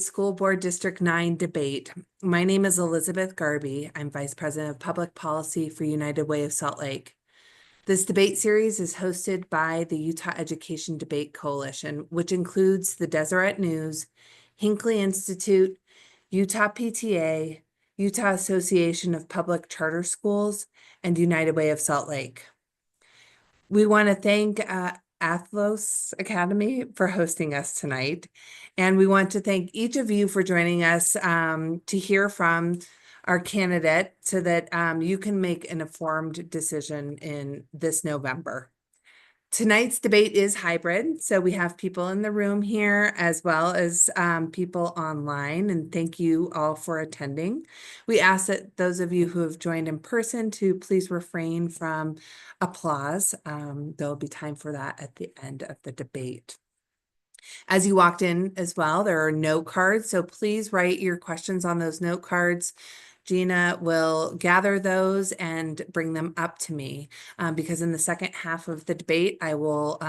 School Board District 9 debate. My name is Elizabeth Garby. I'm Vice President of Public Policy for United Way of Salt Lake. This debate series is hosted by the Utah Education Debate Coalition, which includes the Deseret News, Hinckley Institute, Utah PTA, Utah Association of Public Charter Schools, and United Way of Salt Lake. We want to thank Athlos Academy for hosting us tonight. And we want to thank each of you for joining us to hear from our candidate so that you can make an informed decision in this November. Tonight's debate is hybrid, so we have people in the room here as well as people online, and thank you all for attending. We ask that those of you who have joined in person to please refrain from applause. There'll be time for that at the end of the debate. As you walked in as well, there are note cards, so please write your questions on those note cards. Gina will gather those and bring them up to me because in the second half of the debate, I will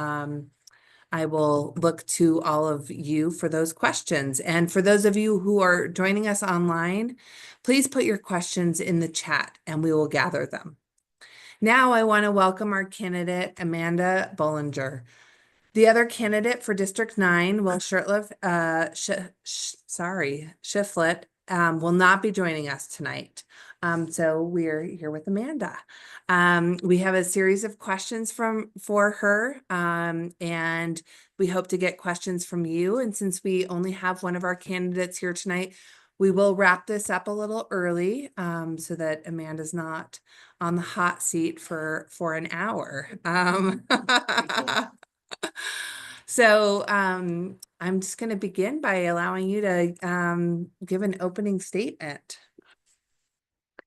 look to all of you for those questions. And for those of you who are joining us online, please put your questions in the chat and we will gather them. Now I want to welcome our candidate, Amanda Bullinger. The other candidate for District 9, Will Shiflett, will not be joining us tonight. So we're here with Amanda. We have a series of questions for her, and we hope to get questions from you. And since we only have one of our candidates here tonight, we will wrap this up a little early so that Amanda's not on the hot seat for an hour. So I'm just going to begin by allowing you to give an opening statement.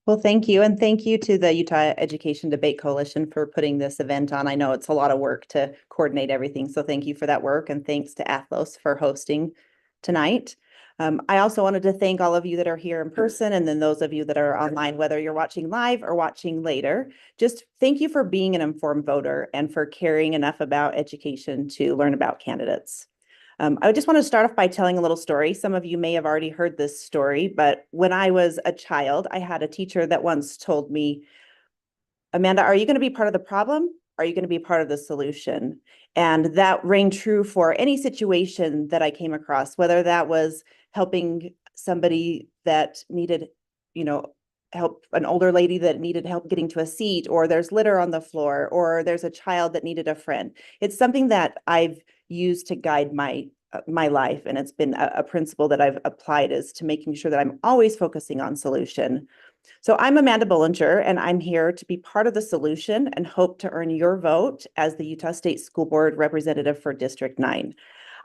Well, thank you. And thank you to the Utah Education Debate Coalition for putting this event on. I know it's a lot of work to coordinate everything. So thank you for that work. And thanks to Athlos for hosting tonight. I also wanted to thank all of you that are here in person and then those of you that are online, whether you're watching live or watching later. Just thank you for being an informed voter and for caring enough about education to learn about candidates. I just want to start off by telling a little story. Some of you may have already heard this story, but when I was a child, I had a teacher that once told me, Amanda, are you going to be part of the problem? Are you going to be part of the solution? And that rang true for any situation that I came across, whether that was helping somebody that needed, help, an older lady that needed help getting to a seat, or there's litter on the floor, or there's a child that needed a friend. It's something that I've used to guide my life. And it's been a principle that I've applied is to making sure that I'm always focusing on solution. So I'm Amanda Bullinger, and I'm here to be part of the solution and hope to earn your vote as the Utah State School Board representative for District 9.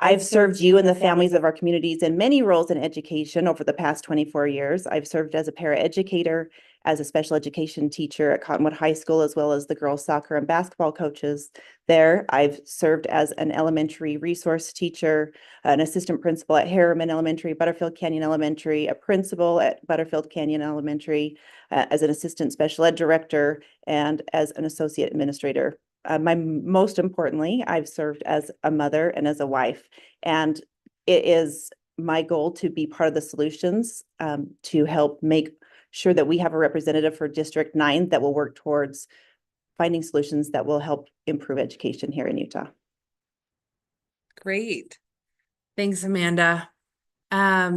I've served you and the families of our communities in many roles in education over the past 24 years. I've served as a paraeducator, as a special education teacher at Cottonwood High School, as well as the girls' soccer and basketball coaches there. I've served as an elementary resource teacher, an assistant principal at Harriman Elementary, Butterfield Canyon Elementary, a principal at Butterfield Canyon Elementary, as an assistant special ed director, and as an associate administrator. Most importantly, I've served as a mother and as a wife, and it is my goal to be part of the solutions to help make sure that we have a representative for District 9 that will work towards finding solutions that will help improve education here in Utah. Great. Thanks, Amanda. I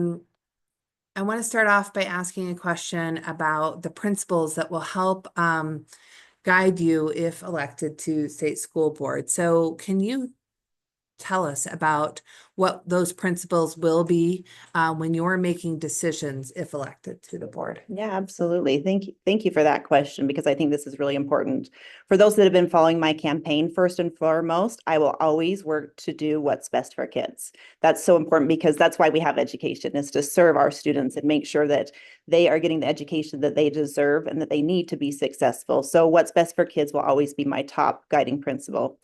want to start off by asking a question about the principles that will help guide you if elected to state school board. So can you tell us about what those principles will be when you're making decisions if elected to the board? Yeah, absolutely. Thank you for that question, because I think this is really important. For those that have been following my campaign, first and foremost, I will always work to do what's best for kids. That's so important because that's why we have education, is to serve our students and make sure that they are getting the education that they deserve and that they need to be successful. So what's best for kids will always be my top guiding principle.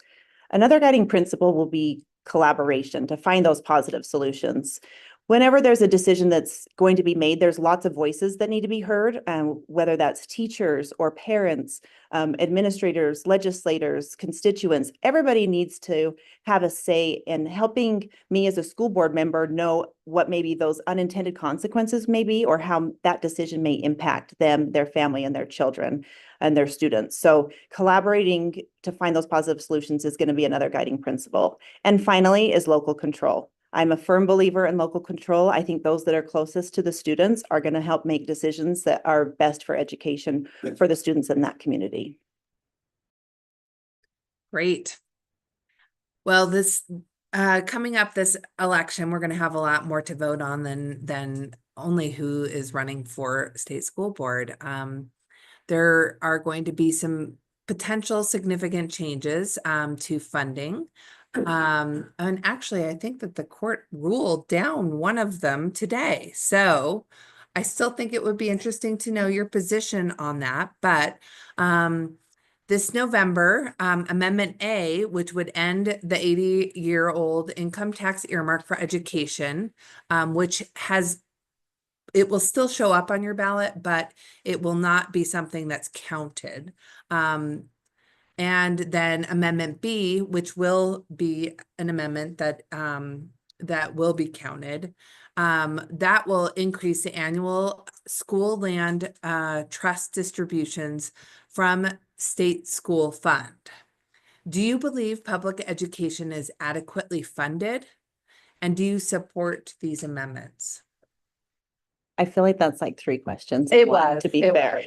Another guiding principle will be collaboration to find those positive solutions. whenever there's a decision that's going to be made, there's lots of voices that need to be heard, whether that's teachers or parents, administrators, legislators, constituents. Everybody needs to have a say in helping me as a school board member know what maybe those unintended consequences may be, or how that decision may impact them, their family, and their children and their students. So collaborating to find those positive solutions is going to be another guiding principle. And finally is local control. I'm a firm believer in local control. I think those that are closest to the students are going to help make decisions that are best for education for the students in that community. Great. Well, this coming up this election, we're going to have a lot more to vote on than only who is running for state school board. There are going to be some potential significant changes to funding. And actually, I think that the court ruled down one of them today. So I still think it would be interesting to know your position on that. But this November, Amendment A, which would end the 80-year-old income tax earmark for education, which has it will still show up on your ballot, but it will not be something that's counted. And then Amendment B, which will be an amendment that that will be counted. That will increase the annual school land trust distributions from state school fund. Do you believe public education is adequately funded? And do you support these amendments? I feel like that's like three questions. It One, was, to be it fair.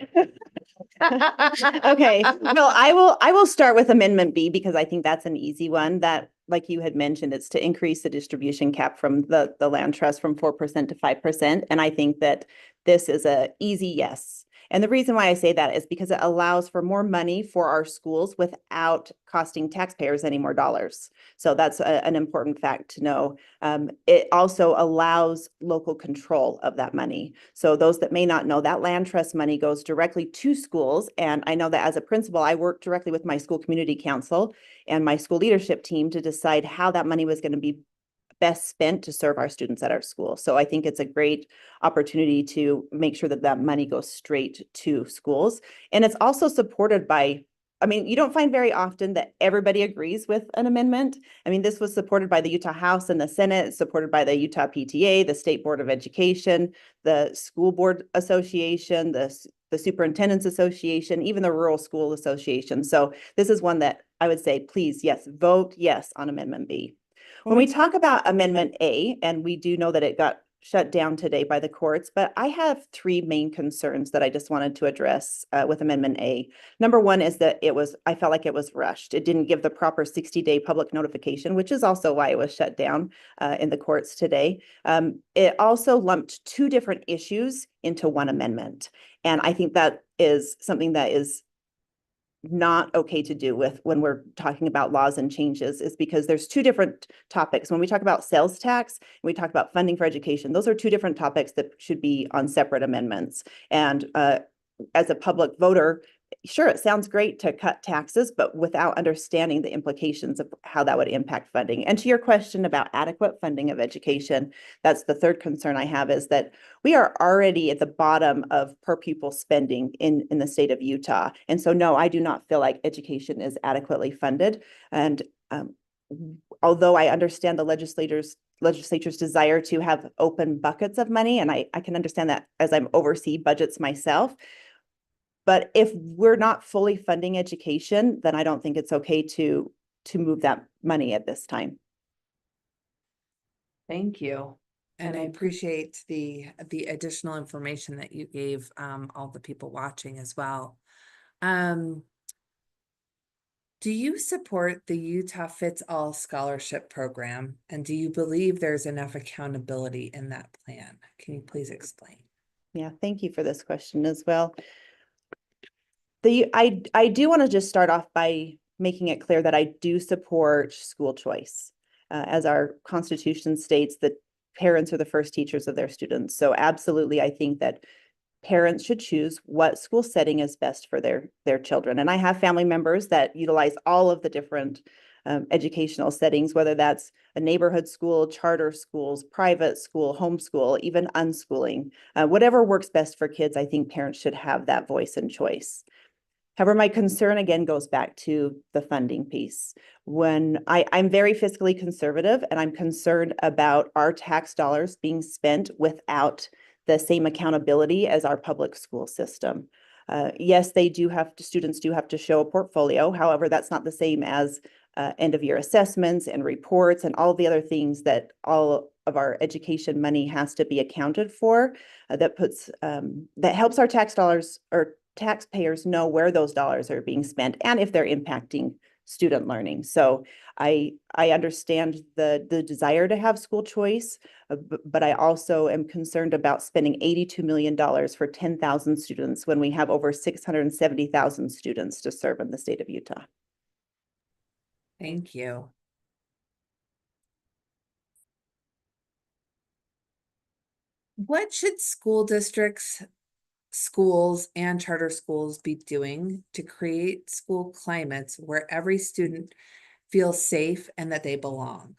Okay, well, I will start with Amendment B because I think that's an easy one that, like you had mentioned, it's to increase the distribution cap from the land trust from 4% to 5%. And I think that this is a easy yes. And the reason why I say that is because it allows for more money for our schools without costing taxpayers any more dollars. So that's an important fact to know. It also allows local control of that money. So those that may not know, that land trust money goes directly to schools. And I know that as a principal, I work directly with my school community council and my school leadership team to decide how that money was going to be best spent to serve our students at our school. So I think it's a great opportunity to make sure that that money goes straight to schools. And it's also supported by, I mean, you don't find very often that everybody agrees with an amendment. I mean, this was supported by the Utah House and the Senate, supported by the Utah PTA, the State Board of Education, the School Board Association, the Superintendent's Association, even the Rural School Association. So this is one that I would say, please, yes, vote yes on Amendment B. When we talk about Amendment A, and we do know that it got shut down today by the courts, but I have three main concerns that I just wanted to address with Amendment A. Number one is that I felt like it was rushed. It didn't give the proper 60-day public notification, which is also why it was shut down in the courts today. It also lumped two different issues into one amendment. And I think that is something that is not okay to do with when we're talking about laws and changes, is because there's two different topics. When we talk about sales tax and we talk about funding for education, those are two different topics that should be on separate amendments. And as a public voter, sure, it sounds great to cut taxes, but without understanding the implications of how that would impact funding. And to your question about adequate funding of education, that's the third concern I have, is that we are already at the bottom of per pupil spending in the state of Utah. And so, no, I do not feel like education is adequately funded. And although I understand the legislature's desire to have open buckets of money, and I can understand that as I'm oversee budgets myself. But if we're not fully funding education, then I don't think it's okay to move that money at this time. Thank you. And I appreciate the additional information that you gave all the people watching as well. Do you support the Utah Fits All Scholarship Program? And do you believe there's enough accountability in that plan? Can you please explain? Yeah, thank you for this question as well. I do want to just start off by making it clear that I do support school choice. As our Constitution states, that parents are the first teachers of their students. So absolutely, I think that parents should choose what school setting is best for their children. And I have family members that utilize all of the different educational settings, whether that's a neighborhood school, charter schools, private school, homeschool, even unschooling. Whatever works best for kids, I think parents should have that voice and choice. However, my concern again goes back to the funding piece. When I'm very fiscally conservative and I'm concerned about our tax dollars being spent without the same accountability as our public school system. Yes, students do have to show a portfolio. However, that's not the same as end of year assessments and reports and all the other things that all of our education money has to be accounted for. That helps our tax dollars or taxpayers know where those dollars are being spent and if they're impacting student learning. So I understand the desire to have school choice, but I also am concerned about spending $82 million for 10,000 students when we have over 670,000 students to serve in the state of Utah. Thank you. What should school districts, schools, and charter schools be doing to create school climates where every student feels safe and that they belong?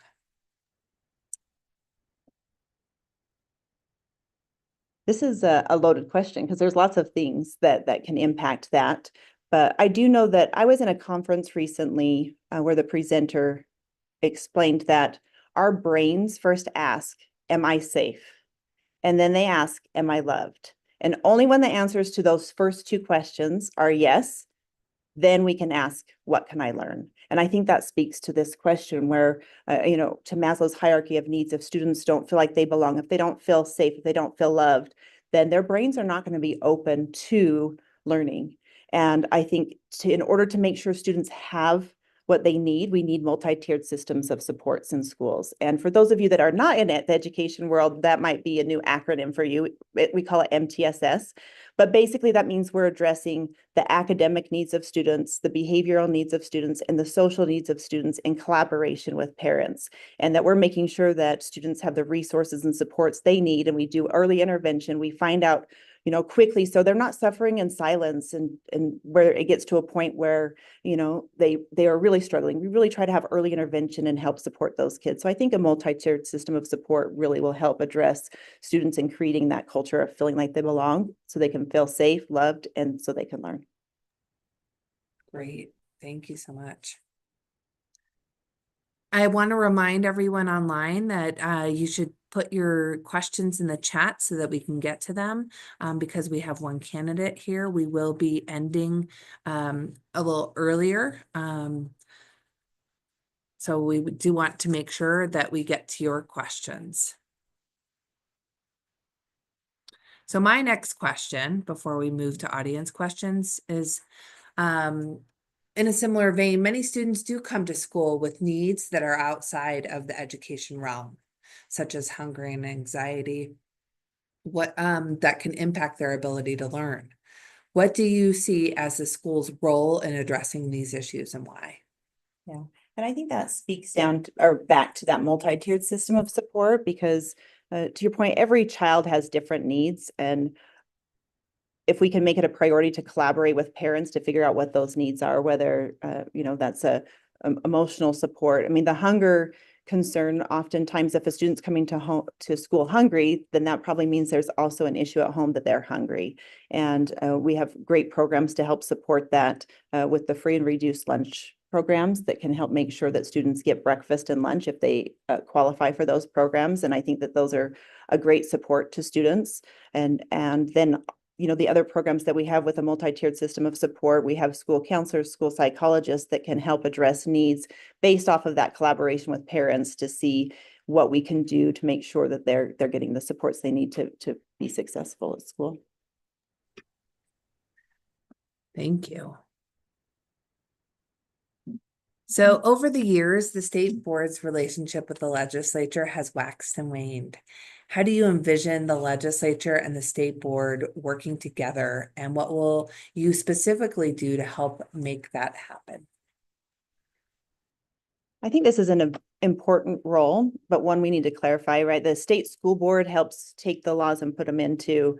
This is a loaded question because there's lots of things that can impact that. But I do know that I was in a conference recently where the presenter explained that our brains first ask, am I safe? And then they ask, am I loved? And only when the answers to those first two questions are yes, then we can ask, what can I learn? And I think that speaks to this question where, to Maslow's hierarchy of needs, if students don't feel like they belong, if they don't feel safe, if they don't feel loved, then their brains are not going to be open to learning. And I think in order to make sure students have what they need, we need multi-tiered systems of supports in schools. And for those of you that are not in it, the education world, that might be a new acronym for you. We call it MTSS. But basically that means we're addressing the academic needs of students, the behavioral needs of students, and the social needs of students in collaboration with parents. And that we're making sure that students have the resources and supports they need. And we do early intervention. We find out, quickly, so they're not suffering in silence and where it gets to a point where, they are really struggling. We really try to have early intervention and help support those kids. So I think a multi-tiered system of support really will help address students in creating that culture of feeling like they belong so they can feel safe, loved, and so they can learn. Great. Thank you so much. I want to remind everyone online that you should put your questions in the chat so that we can get to them. Because we have one candidate here, we will be ending a little earlier. So we do want to make sure that we get to your questions. So my next question, before we move to audience questions, is in a similar vein, many students do come to school with needs that are outside of the education realm, such as hunger and anxiety, that can impact their ability to learn. What do you see as the school's role in addressing these issues and why? Yeah, and I think that speaks down to, or back to that multi-tiered system of support because to your point, every child has different needs, and if we can make it a priority to collaborate with parents to figure out what those needs are, whether that's emotional support. I mean, the hunger concern, oftentimes if a student's coming to school hungry, then that probably means there's also an issue at home that they're hungry. And we have great programs to help support that with the free and reduced lunch programs that can help make sure that students get breakfast and lunch if they qualify for those programs. And I think that those are a great support to students. And then the other programs that we have with a multi-tiered system of support, we have school counselors, school psychologists that can help address needs based off of that collaboration with parents to see what we can do to make sure that they're getting the supports they need to be successful at school. Thank you. So over the years, the state board's relationship with the legislature has waxed and waned. How do you envision the legislature and the state board working together, and what will you specifically do to help make that happen? I think this is an important role, but one we need to clarify, right? The state school board helps take the laws and put them into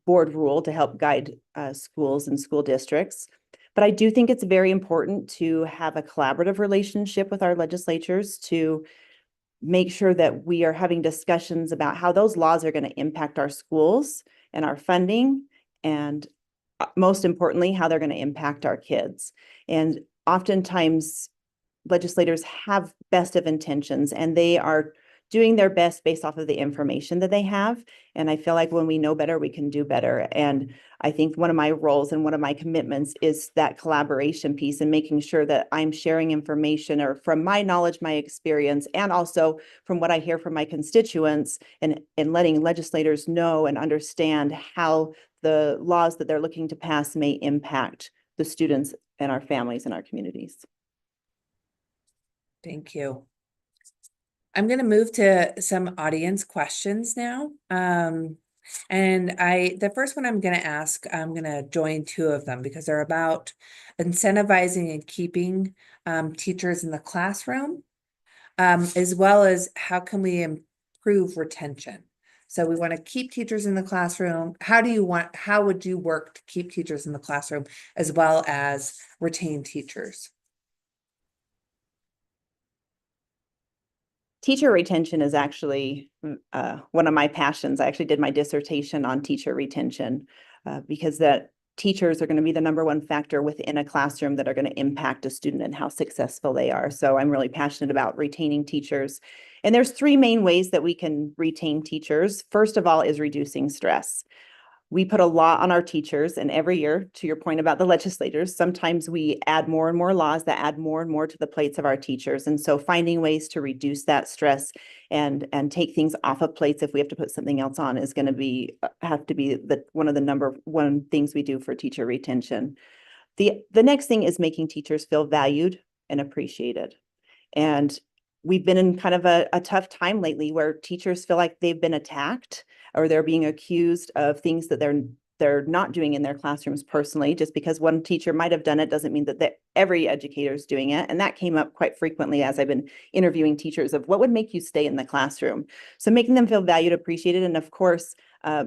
board rule to help guide schools and school districts. But I do think it's very important to have a collaborative relationship with our legislatures to make sure that we are having discussions about how those laws are going to impact our schools and our funding, and most importantly, how they're going to impact our kids. And oftentimes legislators have best of intentions and they are doing their best based off of the information that they have. And I feel like when we know better, we can do better. And I think one of my roles and one of my commitments is that collaboration piece and making sure that I'm sharing information or from my knowledge, my experience, and also from what I hear from my constituents, and letting legislators know and understand how the laws that they're looking to pass may impact the students and our families and our communities. Thank you. I'm going to move to some audience questions now. And the first one I'm going to ask, I'm going to join two of them because they're about incentivizing and keeping teachers in the classroom, as well as how can we improve retention. So we want to keep teachers in the classroom. How would you work to keep teachers in the classroom as well as retain teachers? Teacher retention is actually one of my passions. I actually did my dissertation on teacher retention because that teachers are going to be the number one factor within a classroom that are going to impact a student and how successful they are. So I'm really passionate about retaining teachers. And there's three main ways that we can retain teachers. First of all is reducing stress. We put a lot on our teachers, and every year, to your point about the legislators, sometimes we add more and more laws that add more and more to the plates of our teachers. And so finding ways to reduce that stress and take things off of plates if we have to put something else on is going to have to be one of the number one things we do for teacher retention. The next thing is making teachers feel valued and appreciated. And we've been in kind of a tough time lately where teachers feel like they've been attacked or they're being accused of things that they're not doing in their classrooms personally. Just because one teacher might have done it doesn't mean that every educator is doing it. And that came up quite frequently as I've been interviewing teachers of what would make you stay in the classroom. So making them feel valued, appreciated, and of course,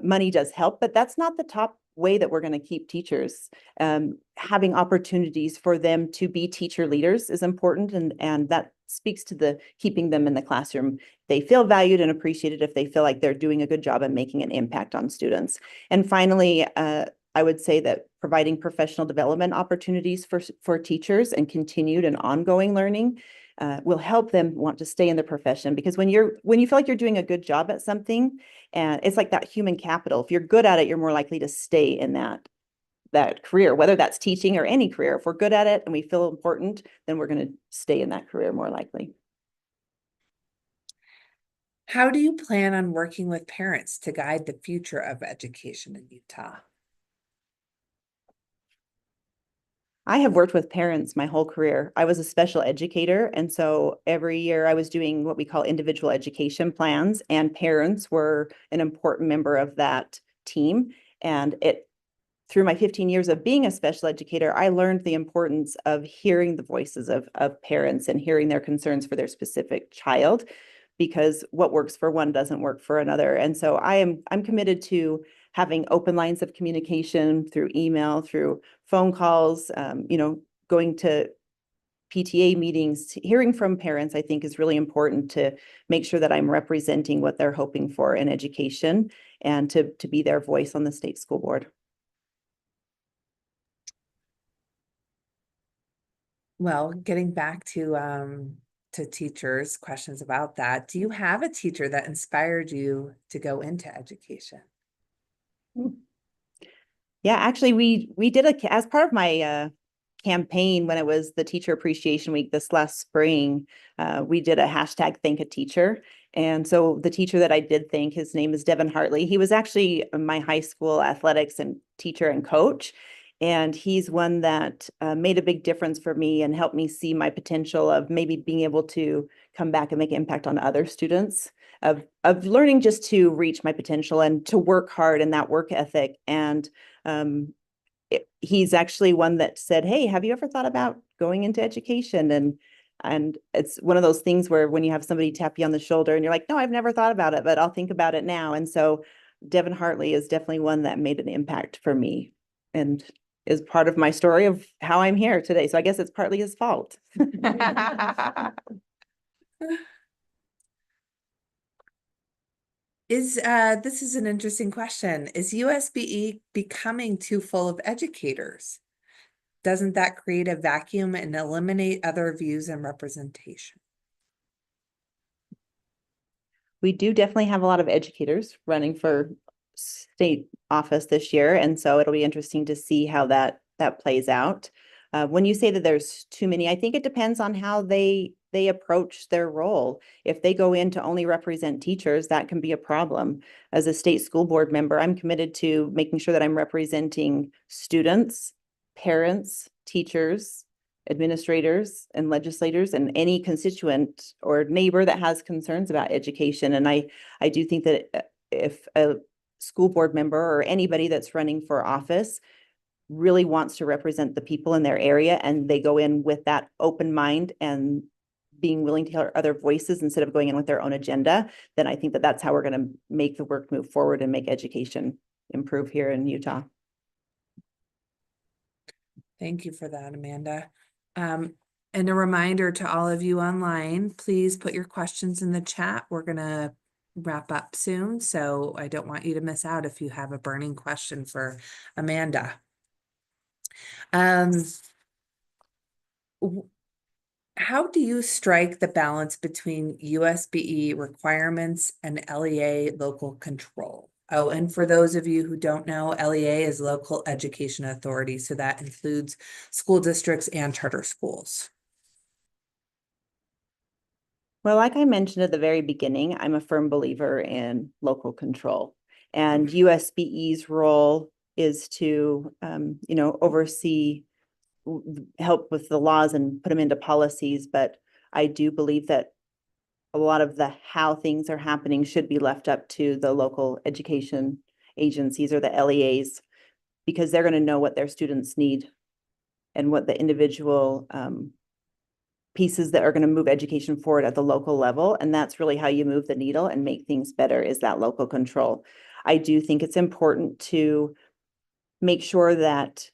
money does help, but that's not the top way that we're going to keep teachers. Having opportunities for them to be teacher leaders is important, and that speaks to the keeping them in the classroom. They feel valued and appreciated if they feel like they're doing a good job and making an impact on students. And finally, I would say that providing professional development opportunities for teachers and continued and ongoing learning will help them want to stay in the profession. Because when you feel like you're doing a good job at something, and it's like that human capital, if you're good at it, you're more likely to stay in that career, whether that's teaching or any career. If we're good at it and we feel important, then we're going to stay in that career more likely. How do you plan on working with parents to guide the future of education in Utah? I have worked with parents my whole career. I was a special educator, and so every year I was doing what we call individual education plans, and parents were an important member of that team. And through my 15 years of being a special educator, I learned the importance of hearing the voices of parents and hearing their concerns for their specific child, because what works for one doesn't work for another. And so I'm committed to having open lines of communication through email, through phone calls, going to PTA meetings, hearing from parents, I think is really important to make sure that I'm representing what they're hoping for in education and to be their voice on the state school board. Well, getting back to teachers, questions about that. Do you have a teacher that inspired you to go into education? Yeah, actually, we did as part of my campaign when it was the Teacher Appreciation Week this last spring. We did a hashtag Thank a Teacher. And so the teacher that I did thank, his name is Devin Hartley. He was actually my high school athletics and teacher and coach. And he's one that made a big difference for me and helped me see my potential of maybe being able to come back and make an impact on other students, of learning just to reach my potential and to work hard and that work ethic. And he's actually one that said, "Hey, have you ever thought about going into education?" And it's one of those things where when you have somebody tap you on the shoulder and you're like, "No, I've never thought about it, but I'll think about it now." And so Devin Hartley is definitely one that made an impact for me. And is part of my story of how I'm here today. So I guess it's partly his fault. This is an interesting question. Is USBE becoming too full of educators? Doesn't that create a vacuum and eliminate other views and representation? We do definitely have a lot of educators running for state office this year, and so it'll be interesting to see how that plays out. When you say that there's too many, I think it depends on how they approach their role. If they go in to only represent teachers, that can be a problem. As a state school board member, I'm committed to making sure that I'm representing students, parents, teachers, administrators and legislators and any constituent or neighbor that has concerns about education. And I do think that if a school board member or anybody that's running for office really wants to represent the people in their area and they go in with that open mind and being willing to hear other voices instead of going in with their own agenda, then I think that that's how we're going to make the work move forward and make education improve here in Utah. Thank you for that, Amanda. And a reminder to all of you online, please put your questions in the chat. We're gonna wrap up soon, so I don't want you to miss out if you have a burning question for Amanda. How do you strike the balance between USBE requirements and LEA local control? Oh, and for those of you who don't know, LEA is Local Education Authority, so that includes school districts and charter schools. Well, like I mentioned at the very beginning, I'm a firm believer in local control. And USBE's role is to, oversee, help with the laws and put them into policies. But I do believe that a lot of the how things are happening should be left up to the local education agencies or the LEAs, because they're going to know what their students need and what the individual pieces that are going to move education forward at the local level. And that's really how you move the needle and make things better, is that local control. I do think it's important to make sure that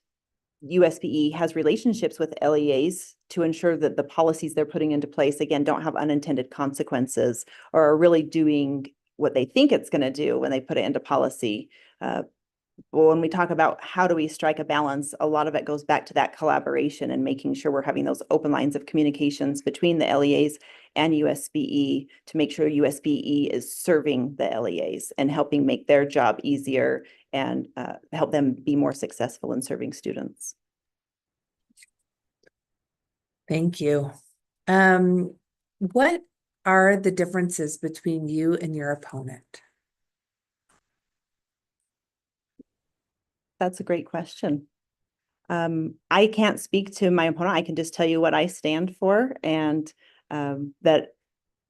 USBE has relationships with LEAs to ensure that the policies they're putting into place, again, don't have unintended consequences or are really doing what they think it's going to do when they put it into policy. When we talk about how do we strike a balance, a lot of it goes back to that collaboration and making sure we're having those open lines of communications between the LEAs and USBE to make sure USBE is serving the LEAs and helping make their job easier and help them be more successful in serving students. Thank you. What are the differences between you and your opponent? That's a great question. I can't speak to my opponent. I can just tell you what I stand for, and that,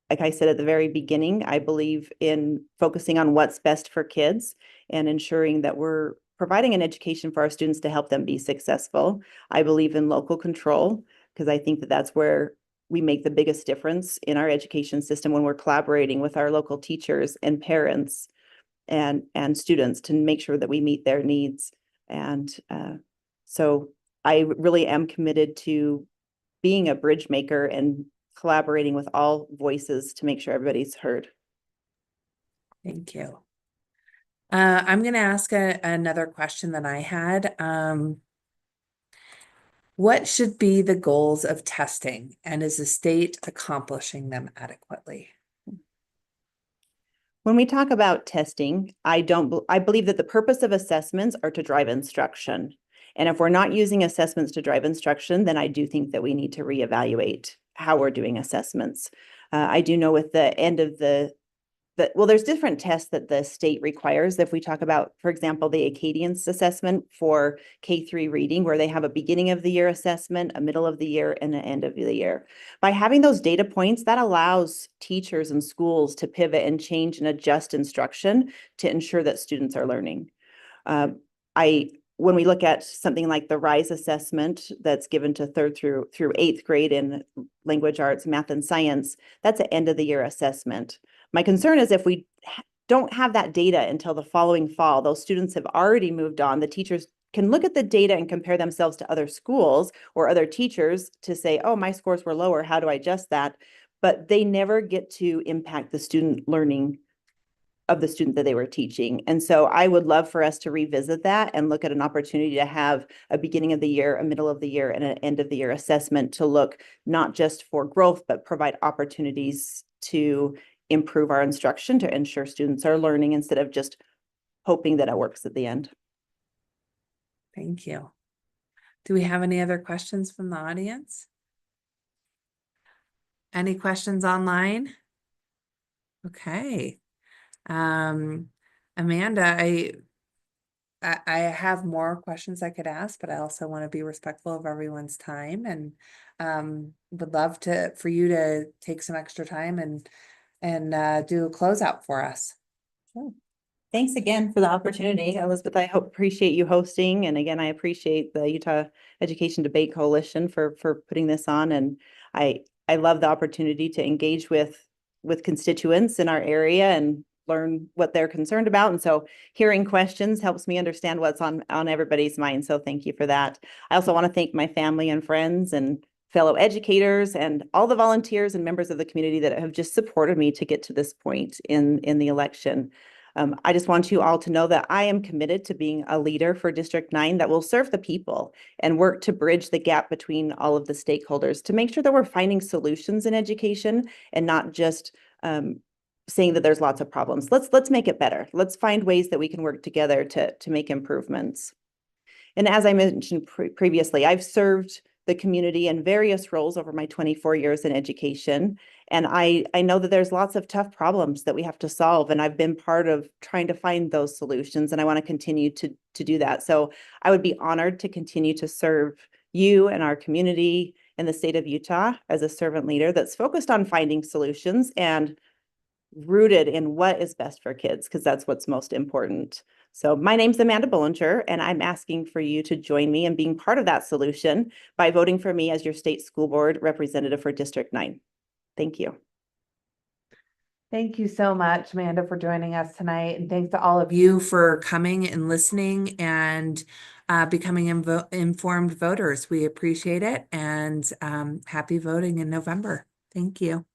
like I said at the very beginning, I believe in focusing on what's best for kids and ensuring that we're providing an education for our students to help them be successful. I believe in local control because I think that that's where we make the biggest difference in our education system when we're collaborating with our local teachers and parents and students to make sure that we meet their needs. And so I really am committed to being a bridge maker and collaborating with all voices to make sure everybody's heard. Thank you. I'm going to ask another question that I had. What should be the goals of testing, and is the state accomplishing them adequately? When we talk about testing, I believe that the purpose of assessments are to drive instruction. And if we're not using assessments to drive instruction, then I do think that we need to reevaluate how we're doing assessments. I do know with the end of well, there's different tests that the state requires. If we talk about, for example, the Acadians assessment for K-3 reading, where they have a beginning of the year assessment, a middle of the year, and an end of the year. By having those data points, that allows teachers and schools to pivot and change and adjust instruction to ensure that students are learning. When we look at something like the RISE assessment that's given to third through 8th grade in language arts, math, and science, that's an end of the year assessment. My concern is if we don't have that data until the following fall, those students have already moved on. The teachers can look at the data and compare themselves to other schools or other teachers to say, oh, my scores were lower, how do I adjust that? But they never get to impact the student learning of the student that they were teaching. And so I would love for us to revisit that and look at an opportunity to have a beginning of the year, a middle of the year, and an end of the year assessment to look not just for growth, but provide opportunities to improve our instruction to ensure students are learning instead of just hoping that it works at the end. Thank you. Do we have any other questions from the audience? Any questions online? Okay. Amanda, I have more questions I could ask, but I also want to be respectful of everyone's time and would love for you to take some extra time and do a closeout for us. Sure. Thanks again for the opportunity, Elizabeth. Appreciate you hosting. And again, I appreciate the Utah Education Debate Coalition for putting this on. And I love the opportunity to engage with constituents in our area and learn what they're concerned about. And so hearing questions helps me understand what's on everybody's mind. So thank you for that. I also want to thank my family and friends and fellow educators and all the volunteers and members of the community that have just supported me to get to this point in the election. I just want you all to know that I am committed to being a leader for District 9 that will serve the people and work to bridge the gap between all of the stakeholders to make sure that we're finding solutions in education and not just saying that there's lots of problems. Let's make it better. Let's find ways that we can work together to make improvements. And as I mentioned previously, I've served the community in various roles over my 24 years in education. And I know that there's lots of tough problems that we have to solve. And I've been part of trying to find those solutions. And I want to continue to do that. So I would be honored to continue to serve you and our community in the state of Utah as a servant leader that's focused on finding solutions and rooted in what is best for kids, because that's what's most important. So my name's Amanda Bullinger, and I'm asking for you to join me in being part of that solution by voting for me as your state school board representative for District 9. Thank you. Thank you so much, Amanda, for joining us tonight. And thanks to all of you for coming and listening and becoming informed voters. We appreciate it. And happy voting in November. Thank you.